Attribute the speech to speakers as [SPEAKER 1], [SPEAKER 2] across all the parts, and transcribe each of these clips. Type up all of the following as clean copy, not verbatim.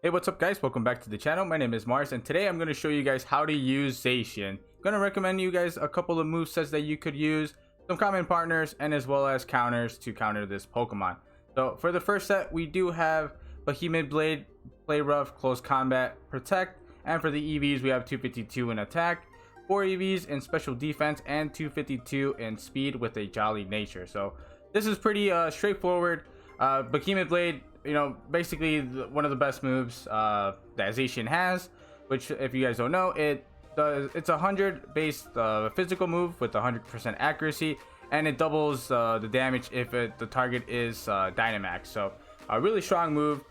[SPEAKER 1] Hey, what's up guys? Welcome back to the channel. My name is Mars and today I'm going to show you guys how to use Zacian. I'm going to recommend you guys a couple of movesets that you could use, some common partners, and as well as counters to counter this Pokemon. So for the first set, we do have Behemoth Blade, Play Rough, Close Combat, Protect, and for the EVs we have 252 in Attack, 4 EVs in Special Defense, and 252 in Speed with a Jolly Nature. So this is pretty straightforward. Behemoth Blade, basically one of the best moves that Zacian has, which if you guys don't know, it's a 100 based physical move with 100% accuracy, and it doubles the damage if the target is Dynamax. So a really strong move.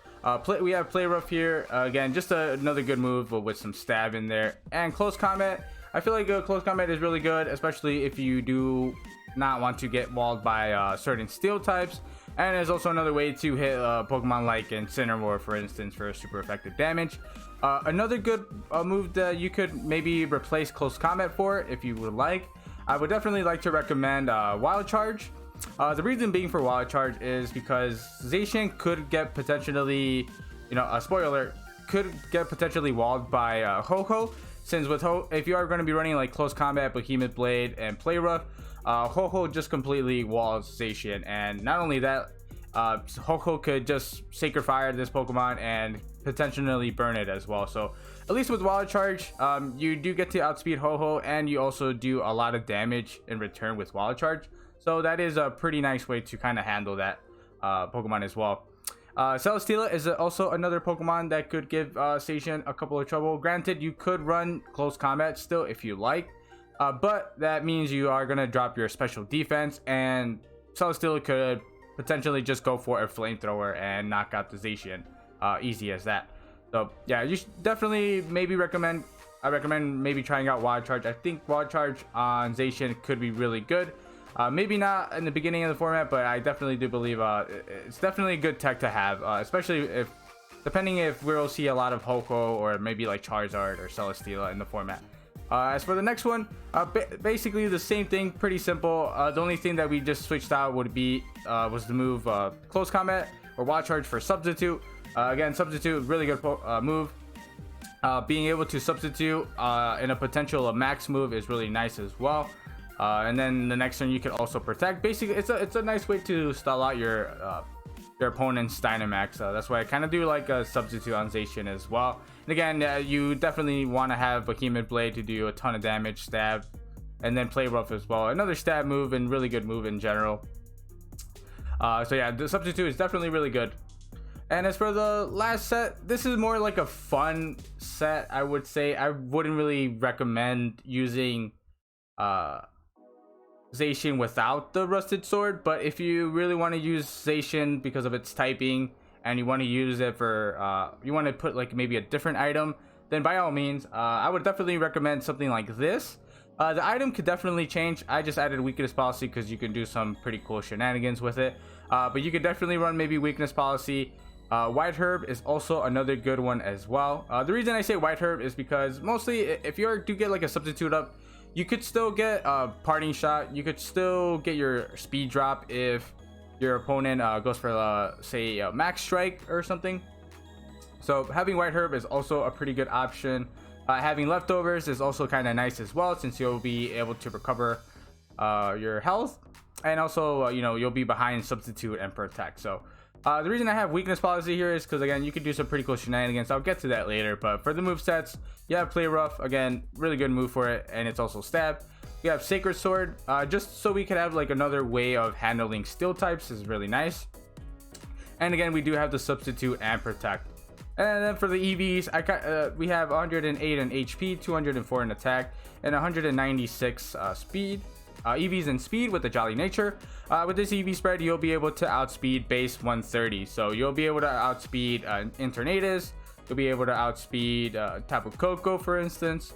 [SPEAKER 1] We have Play Rough here, again just another good move, but with some stab in there. And Close Combat, I feel like Close Combat is really good, especially if you do not want to get walled by certain steel types. And there's also another way to hit Pokemon like Incineroar, for instance, for super effective damage. Another good move that you could maybe replace Close Combat for, if you would like, I would definitely like to recommend Wild Charge. The reason being for Wild Charge is because Zacian could get potentially, a spoiler, could get potentially walled by Ho-Oh. Since with if you are going to be running like Close Combat, Behemoth Blade, and Play Rough, Ho-Oh just completely walls Zacian, and not only that, Ho-Oh could just Sacred Fire this Pokemon and potentially burn it as well. So at least with Wild Charge, you do get to outspeed Ho-Oh, and you also do a lot of damage in return with Wild Charge. So that is a pretty nice way to kind of handle that Pokemon as well. Celesteela is also another Pokemon that could give Zacian a couple of trouble. Granted, you could run Close Combat still if you like, but that means you are going to drop your special defense, and Celesteela could potentially just go for a flamethrower and knock out the Zacian, easy as that. So yeah, you should definitely I recommend maybe trying out Wild Charge. I think Wild Charge on Zacian could be really good. Maybe not in the beginning of the format, but I definitely do believe it's definitely a good tech to have, especially depending if we'll see a lot of Ho-Oh or maybe like Charizard or Celesteela in the format. As for the next one, basically the same thing, pretty simple. The only thing that we just switched out would be was the move Close Combat or Wild Charge for Substitute. Again, Substitute, really good move. Being able to substitute in a potential max move is really nice as well. And then the next turn you can also Protect. Basically, it's a nice way to stall out your opponent's Dynamax. That's why I kind of do like a substitute on Zacian as well. And again, you definitely want to have Behemoth Blade to do a ton of damage, stab, and then Play Rough as well. Another stab move and really good move in general. So yeah, the substitute is definitely really good. And as for the last set, this is more like a fun set, I would say. I wouldn't really recommend using Zacian without the Rusted Sword, but if you really want to use Zacian because of its typing and you want to use it for you want to put like maybe a different item, then by all means, I would definitely recommend something like this. The item could definitely change. I just added Weakness Policy because you can do some pretty cool shenanigans with it, but you could definitely run maybe Weakness Policy. White Herb is also another good one as well. The reason I say White Herb is because mostly if you do get like a substitute up, you could still get a Parting Shot. You could still get your speed drop if your opponent goes for say a Max Strike or something. So having White Herb is also a pretty good option. Having Leftovers is also kind of nice as well, since you'll be able to recover your health, and also you'll be behind Substitute and Protect. So the reason I have Weakness Policy here is because, again, you can do some pretty cool shenanigans. I'll get to that later. But for the movesets, you have Play Rough. Again, really good move for it. And it's also Stab. You have Sacred Sword. Just so we can have like another way of handling steel types is really nice. And again, we do have the Substitute and Protect. And then for the EVs, we have 108 in HP, 204 in Attack, and 196 Speed. EVs in Speed with the Jolly Nature. With this EV spread, you'll be able to outspeed base 130. So you'll be able to outspeed Eternatus. You'll be able to outspeed Tapu Koko, for instance.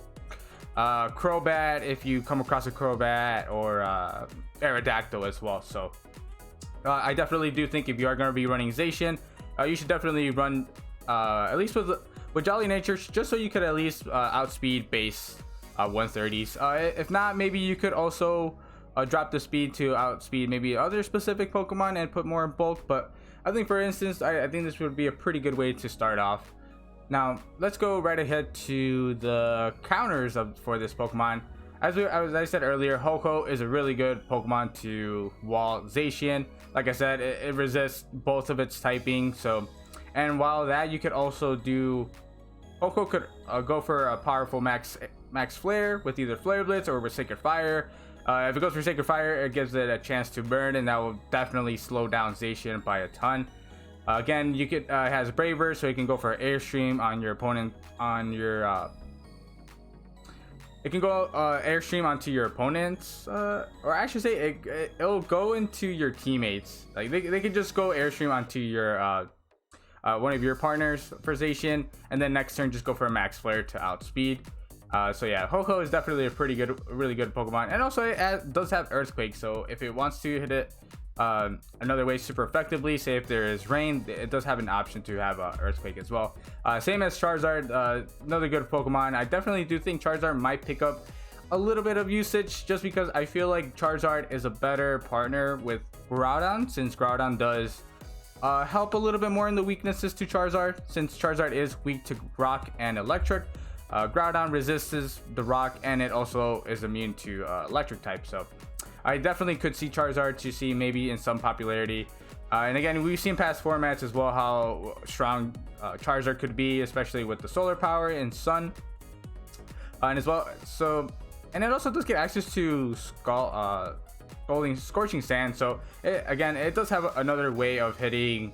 [SPEAKER 1] Crobat, if you come across a Crobat, or Aerodactyl as well. So I definitely do think if you are going to be running Zacian, you should definitely run at least with Jolly Nature, just so you could at least outspeed base 130s. If not, maybe you could also drop the speed to outspeed maybe other specific Pokemon and put more in bulk. But I think, for instance, I think this would be a pretty good way to start off. Now let's go right ahead to the counters for this Pokemon. As I said earlier, Ho-Oh is a really good Pokemon to wall Zacian. Like I said, it resists both of its typing. So, and while that, you could also do, Ho-Oh could go for a powerful max flare with either Flare Blitz or with Sacred Fire. If it goes for Sacred Fire, it gives it a chance to burn, and that will definitely slow down Zacian by a ton. Again, you could has Braver, so you can go for Airstream on your opponent it can go Airstream onto your opponents, or I should say it'll go into your teammates. Like they can just go Airstream onto your one of your partners for Zacian, and then next turn just go for a Max Flare to outspeed. So yeah, Ho-Oh is definitely a really good Pokemon, and also it does have Earthquake. So if it wants to hit it another way super effectively, say if there is rain, it does have an option to have Earthquake as well. Same as Charizard, another good Pokemon. I definitely do think Charizard might pick up a little bit of usage, just because I feel like Charizard is a better partner with Groudon, since Groudon does help a little bit more in the weaknesses to Charizard, since Charizard is weak to Rock and Electric. Groudon resists the Rock, and it also is immune to Electric type. So I definitely could see Charizard to see maybe in some popularity. And again, we've seen past formats as well how strong Charizard could be, especially with the solar power and sun. And as well, so, and it also does get access to Scorching Sand. So it does have another way of hitting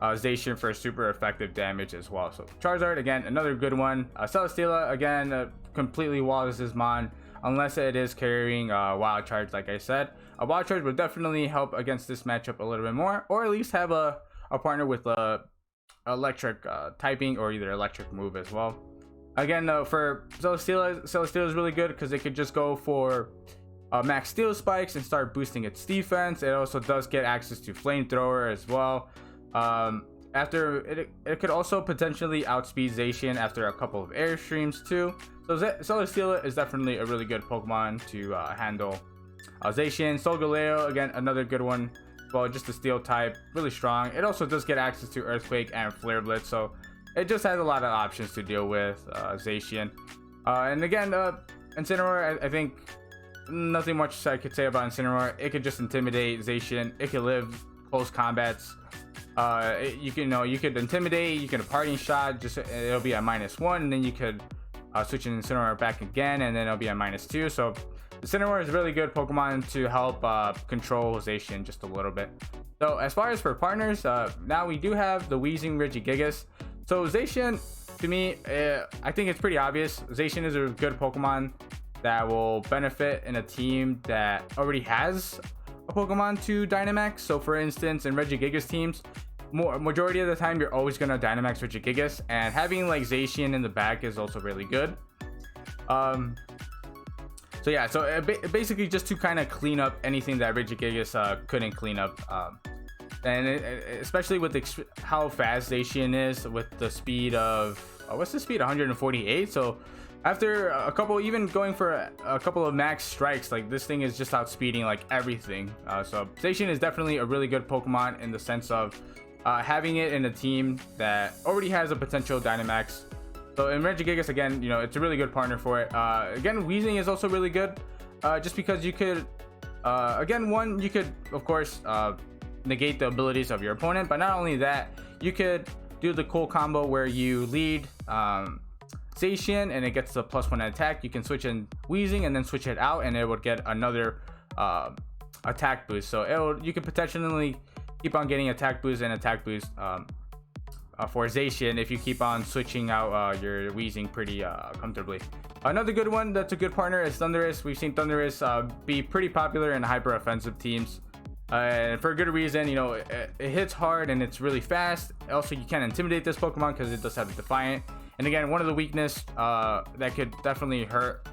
[SPEAKER 1] Zacian for super effective damage as well. So Charizard, again, another good one. Celesteela, again, completely walls his Mon, unless it is carrying Wild Charge. Like I said, a Wild Charge would definitely help against this matchup a little bit more, or at least have a partner with electric typing, or either electric move as well. Again, for Celesteela is really good because it could just go for max Steel Spikes and start boosting its defense. It also does get access to Flamethrower as well. After it could also potentially outspeed Zacian after a couple of Airstreams too. So Celesteela is definitely a really good Pokemon to handle Zacian. Solgaleo, again, another good one. Well, just a Steel type, really strong. It also does get access to Earthquake and Flare Blitz, so it just has a lot of options to deal with Zacian. And again, Incineroar, I think nothing much I could say about Incineroar. It could just intimidate Zacian. It could live close combats. You could intimidate, you can parting shot, just it'll be at -1, and then you could switch an Incineroar back again, and then it'll be at -2. So Incineroar is a really good Pokemon to help control Zacian just a little bit. So as far as for partners, now we do have the Weezing Regigigas. So Zacian, to me, I think it's pretty obvious. Zacian is a good Pokemon that will benefit in a team that already has a Pokemon to Dynamax. So for instance, in Regigigas teams, majority of the time you're always gonna Dynamax Regigigas, and having like Zacian in the back is also really good. So yeah, so basically just to kind of clean up anything that Regigigas couldn't clean up, and especially with how fast Zacian is, with the speed of what's the speed, 148. So after a couple, even going for a couple of max strikes, like this thing is just outspeeding like everything. So Zacian is definitely a really good Pokemon in the sense of having it in a team that already has a potential Dynamax. So in Regigigas, again, it's a really good partner for it. Again, Weezing is also really good, just because you could, you could of course negate the abilities of your opponent, but not only that, you could do the cool combo where you lead Zacian and it gets the +1 attack. You can switch in Weezing and then switch it out, and it would get another attack boost. So you could potentially keep on getting attack boost and attack boost for Zacian if you keep on switching out your Weezing pretty comfortably. Another good one that's a good partner is Thundurus. We've seen Thundurus be pretty popular in hyper offensive teams, and for a good reason. It hits hard and it's really fast. Also, you can't intimidate this Pokemon because it does have a Defiant. And again, one of the weakness that could definitely hurt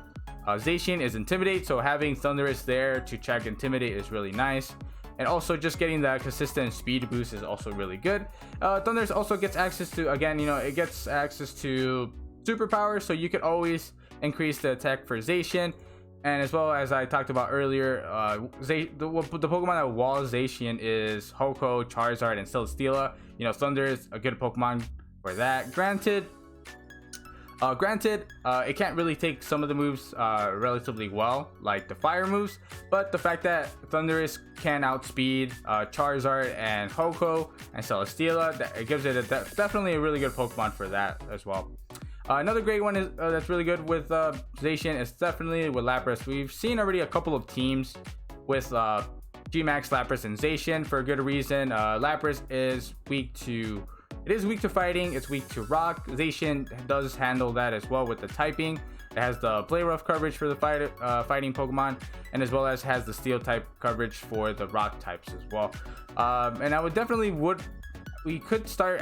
[SPEAKER 1] Zacian is Intimidate. So having Thundurus there to check Intimidate is really nice. And also just getting that consistent speed boost is also really good. Thundurus also gets access to, again, it gets access to superpower, so you could always increase the attack for Zacian. And as well as I talked about earlier, the Pokemon that walls Zacian is Ho-Oh, Charizard, and Celesteela. Thundurus, a good Pokemon for that. Granted, Granted, it can't really take some of the moves relatively well, like the fire moves, but the fact that Thundurus can outspeed Charizard and Hoko and Celesteela, it gives it definitely a really good Pokemon for that as well. Another great one is that's really good with Zacian is definitely with Lapras. We've seen already a couple of teams with G-Max, Lapras, and Zacian for a good reason. Lapras is weak to fighting, it's weak to rock. Zacian does handle that as well with the typing. It has the Play Rough coverage for the fighting Pokemon, and as well as has the steel type coverage for the rock types as well. And I would definitely we could start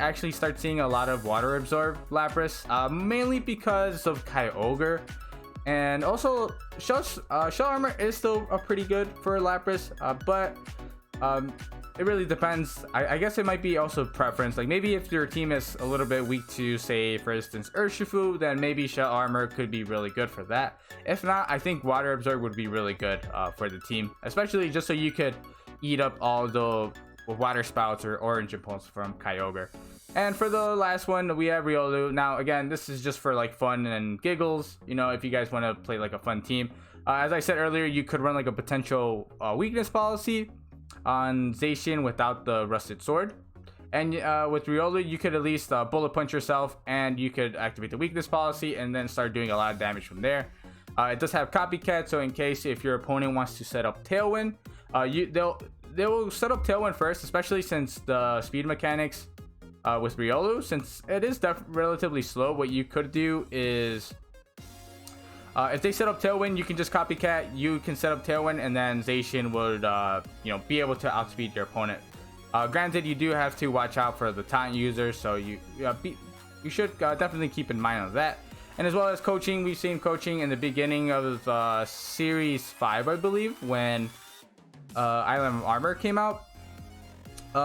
[SPEAKER 1] seeing a lot of water absorb Lapras, mainly because of Kyogre. And also Shell Armor is still pretty good for Lapras, but it really depends. I guess it might be also preference. Like maybe if your team is a little bit weak to, say for instance, Urshifu, then maybe Shell Armor could be really good for that. If not, I think Water Absorb would be really good for the team, especially just so you could eat up all the Water Spouts or Orange Impulse from Kyogre. And for the last one, we have Ryolu. Now again, this is just for like fun and giggles, you know, if you guys want to play like a fun team. As I said earlier, you could run like a potential weakness policy on Zacian without the Rusted Sword, and with Ryolu you could at least bullet punch yourself, and you could activate the weakness policy and then start doing a lot of damage from there. It does have copycat, so in case if your opponent wants to set up Tailwind, they will set up Tailwind first, especially since the speed mechanics with Ryolu, since it is relatively slow. What you could do is if they set up Tailwind, you can just copycat. You can set up Tailwind, and then Zacian would, be able to outspeed your opponent. Granted, you do have to watch out for the taunt users, so you should definitely keep in mind on that. And as well as coaching, we've seen coaching in the beginning of Series 5, I believe, when Island of Armor came out.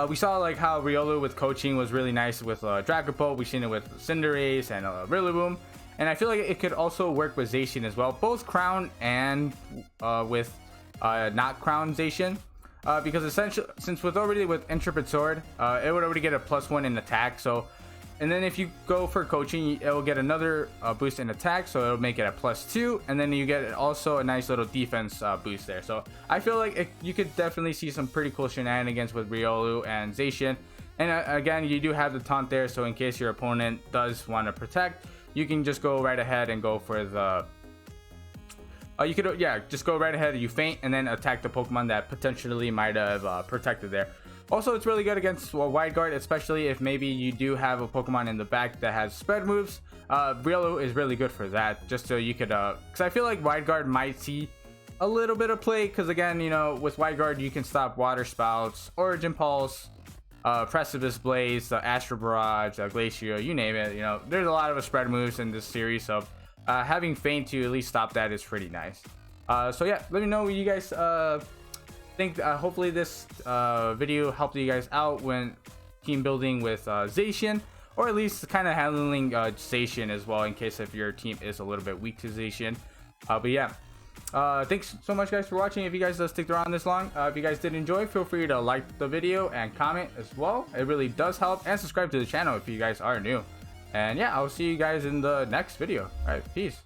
[SPEAKER 1] We saw like how Ryolu with coaching was really nice with Dragapult. We've seen it with Cinderace and Rillaboom. And I feel like it could also work with Zacian as well, both Crown and with not Crown Zacian, because essentially, since with Intrepid Sword, it would already get a +1 in attack. So, and then if you go for coaching, it will get another boost in attack, so it'll make it a +2, and then you get also a nice little defense boost there. So I feel like you could definitely see some pretty cool shenanigans with Ryolu and Zacian. And again, you do have the taunt there, so in case your opponent does want to protect, you can just go right ahead and go for the just go right ahead, you feint, and then attack the Pokemon that potentially might have protected there. Also, it's really good against Wide Guard, especially if maybe you do have a Pokemon in the back that has spread moves. Ryolu is really good for that, just so you could because I feel like Wide Guard might see a little bit of play, because again, you know, with Wide Guard you can stop Water Spouts, Origin Pulse, Precipice Blaze, Astral Barrage, Glacier, you name it. You know, there's a lot of spread moves in this series, so having Feint to at least stop that is pretty nice. So yeah, let me know what you guys think. Hopefully this video helped you guys out when team building with Zacian, or at least kind of handling Zacian as well, in case if your team is a little bit weak to Zacian. But yeah, thanks so much guys for watching. If you guys stick around this long, if you guys did enjoy, feel free to like the video and comment as well. It really does help, and subscribe to the channel if you guys are new. And yeah, I'll see you guys in the next video. All right, peace.